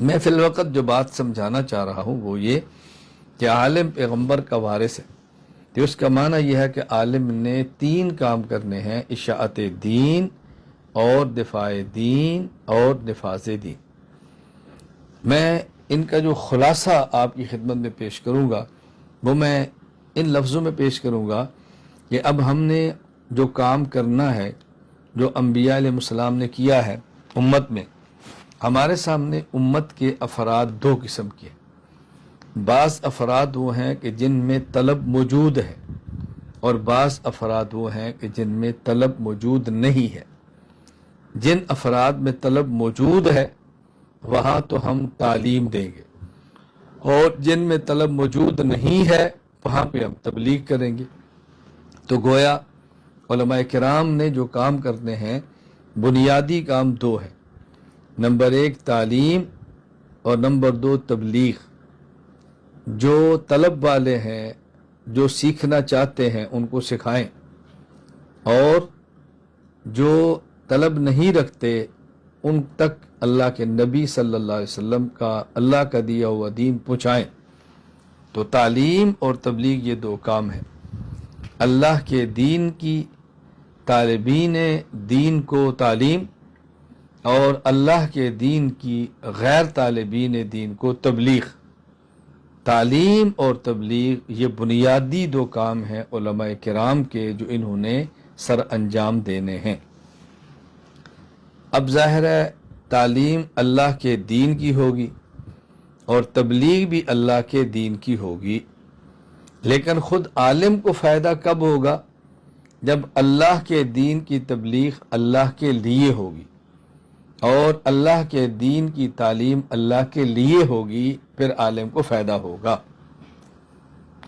میں فی الوقت جو بات سمجھانا چاہ رہا ہوں وہ یہ کہ عالم پیغمبر کا وارث ہے، تو اس کا معنی یہ ہے کہ عالم نے 3 کام کرنے ہیں: اشاعت دین اور دفاع دین اور نفاذ دین۔ میں ان کا جو خلاصہ آپ کی خدمت میں پیش کروں گا وہ میں ان لفظوں میں پیش کروں گا کہ اب ہم نے جو کام کرنا ہے، جو انبیاء علیہ السلام نے کیا ہے امت میں، ہمارے سامنے امت کے افراد 2 قسم کے ہیں۔ بعض افراد وہ ہیں کہ جن میں طلب موجود ہے، اور بعض افراد وہ ہیں کہ جن میں طلب موجود نہیں ہے۔ جن افراد میں طلب موجود ہے وہاں تو ہم تعلیم دیں گے، اور جن میں طلب موجود نہیں ہے وہاں پہ ہم تبلیغ کریں گے۔ تو گویا علماء کرام نے جو کام کرنے ہیں، بنیادی کام 2 ہیں: نمبر 1 تعلیم اور نمبر 2 تبلیغ۔ جو طلب والے ہیں، جو سیکھنا چاہتے ہیں ان کو سکھائیں، اور جو طلب نہیں رکھتے ان تک اللہ کے نبی صلی اللہ علیہ وسلم کا اللہ کا دیا ہوا دین پہنچائیں۔ تو تعلیم اور تبلیغ یہ 2 کام ہیں۔ اللہ کے دین کی طالبین دین کو تعلیم، اور اللہ کے دین کی غیر طالبین دین کو تبلیغ۔ تعلیم اور تبلیغ یہ بنیادی 2 کام ہیں علماء کرام کے جو انہوں نے سر انجام دینے ہیں۔ اب ظاہر ہے تعلیم اللہ کے دین کی ہوگی اور تبلیغ بھی اللہ کے دین کی ہوگی، لیکن خود عالم کو فائدہ کب ہوگا؟ جب اللہ کے دین کی تبلیغ اللہ کے لیے ہوگی اور اللہ کے دین کی تعلیم اللہ کے لیے ہوگی، پھر عالم کو فائدہ ہوگا۔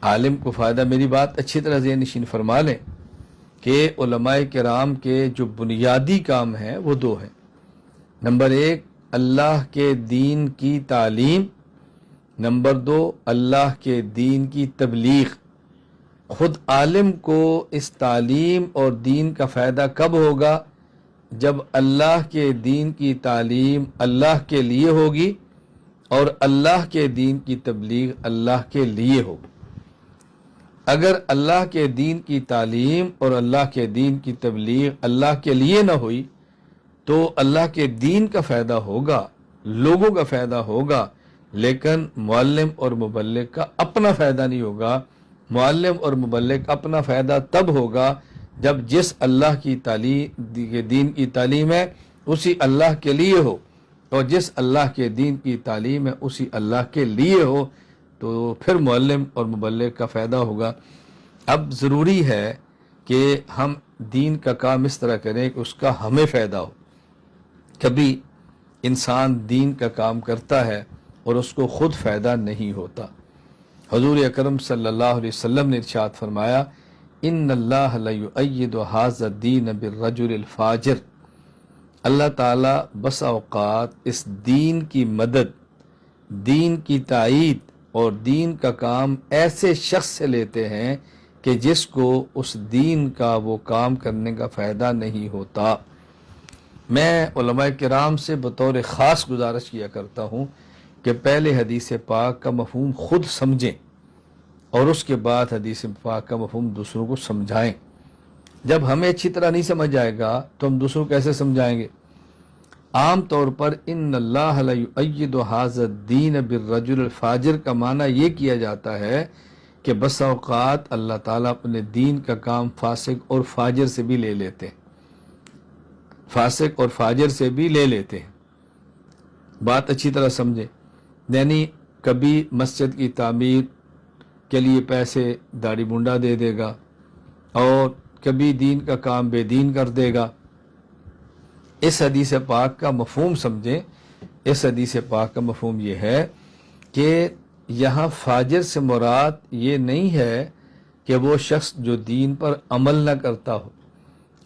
عالم کو فائدہ، میری بات اچھی طرح ذہن نشین فرما لیں کہ علماء کرام کے جو بنیادی کام ہیں وہ 2 ہیں۔ نمبر 1 اللہ کے دین کی تعلیم، نمبر 2 اللہ کے دین کی تبلیغ۔ خود عالم کو اس تعلیم اور دین کا فائدہ کب ہوگا؟ جب اللہ کے دین کی تعلیم اللہ کے لیے ہوگی اور اللہ کے دین کی تبلیغ اللہ کے لیے ہوگی۔ اگر اللہ کے دین کی تعلیم اور اللہ کے دین کی تبلیغ اللہ کے لیے نہ ہوئی تو اللہ کے دین کا فائدہ ہوگا، لوگوں کا فائدہ ہوگا، لیکن معلم اور مبلغ کا اپنا فائدہ نہیں ہوگا۔ معلم اور مبلغ اپنا فائدہ تب ہوگا جب جس اللہ کی دین کی تعلیم ہے اسی اللہ کے لیے ہو، اور جس اللہ کے دین کی تعلیم ہے اسی اللہ کے لیے ہو، تو پھر معلم اور مبلغ کا فائدہ ہوگا۔ اب ضروری ہے کہ ہم دین کا کام اس طرح کریں کہ اس کا ہمیں فائدہ ہو۔ کبھی انسان دین کا کام کرتا ہے اور اس کو خود فائدہ نہیں ہوتا۔ حضور اکرم صلی اللہ علیہ وسلم نے ارشاد فرمایا: ان اللہ لیؤید ھذا الدین بالرجل الفاجر۔ اللہ تعالیٰ بس اوقات اس دین کی مدد، دین کی تائید اور دین کا کام ایسے شخص سے لیتے ہیں کہ جس کو اس دین کا وہ کام کرنے کا فائدہ نہیں ہوتا۔ میں علماء کرام سے بطور خاص گزارش کیا کرتا ہوں کہ پہلے حدیث پاک کا مفہوم خود سمجھیں اور اس کے بعد حدیث پاک کا مفہوم دوسروں کو سمجھائیں۔ جب ہمیں اچھی طرح نہیں سمجھ آئے گا تو ہم دوسروں کو کیسے سمجھائیں گے؟ عام طور پر ان اللہ لیؤید ھذا الدین بالرجل الفاجر کا معنی یہ کیا جاتا ہے کہ بس اوقات اللہ تعالیٰ اپنے دین کا کام فاسق اور فاجر سے بھی لے لیتے ہیں، فاسق اور فاجر سے بھی لے لیتے ہیں۔ بات اچھی طرح سمجھیں، یعنی کبھی مسجد کی تعمیر کے لیے پیسے داڑھی منڈا دے دے گا، اور کبھی دین کا کام بے دین کر دے گا۔ اس حدیث پاک کا مفہوم سمجھیں۔ اس حدیث پاک کا مفہوم یہ ہے کہ یہاں فاجر سے مراد یہ نہیں ہے کہ وہ شخص جو دین پر عمل نہ کرتا ہو۔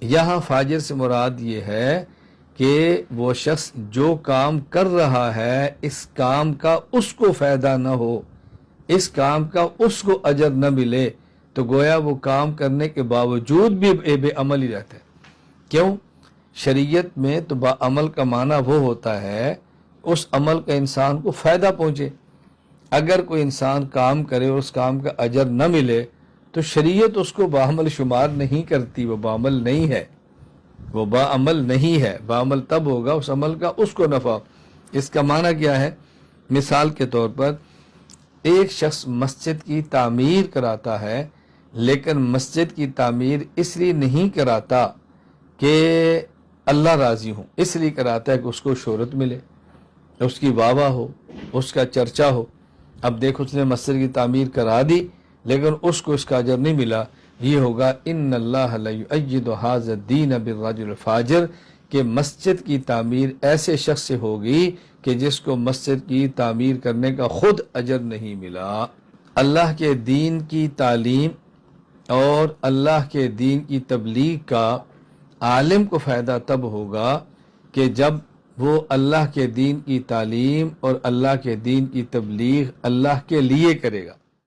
یہاں فاجر سے مراد یہ ہے کہ وہ شخص جو کام کر رہا ہے اس کام کا اس کو فائدہ نہ ہو، اس کام کا اس کو اجر نہ ملے، تو گویا وہ کام کرنے کے باوجود بھی بے عمل ہی رہتا ہے۔ کیوں؟ شریعت میں تو با عمل کا معنی وہ ہوتا ہے، اس عمل کا انسان کو فائدہ پہنچے۔ اگر کوئی انسان کام کرے اور اس کام کا اجر نہ ملے تو شریعت اس کو باعمل شمار نہیں کرتی، وہ باعمل نہیں ہے، وہ باعمل نہیں ہے۔ باعمل تب ہوگا اس عمل کا اس کو نفع۔ اس کا معنی کیا ہے؟ مثال کے طور پر ایک شخص مسجد کی تعمیر کراتا ہے، لیکن مسجد کی تعمیر اس لیے نہیں کراتا کہ اللہ راضی ہوں، اس لیے کراتا ہے کہ اس کو شہرت ملے، اس کی واہ واہ ہو، اس کا چرچا ہو۔ اب دیکھ اس نے مسجد کی تعمیر کرا دی لیکن اس کو اس کا اجر نہیں ملا۔ یہ ہوگا ان اللہ لا یؤید ھذا الدین بالرجل الفاجر، کہ مسجد کی تعمیر ایسے شخص سے ہوگی کہ جس کو مسجد کی تعمیر کرنے کا خود اجر نہیں ملا۔ اللہ کے دین کی تعلیم اور اللہ کے دین کی تبلیغ کا عالم کو فائدہ تب ہوگا کہ جب وہ اللہ کے دین کی تعلیم اور اللہ کے دین کی تبلیغ اللہ کے لیے کرے گا۔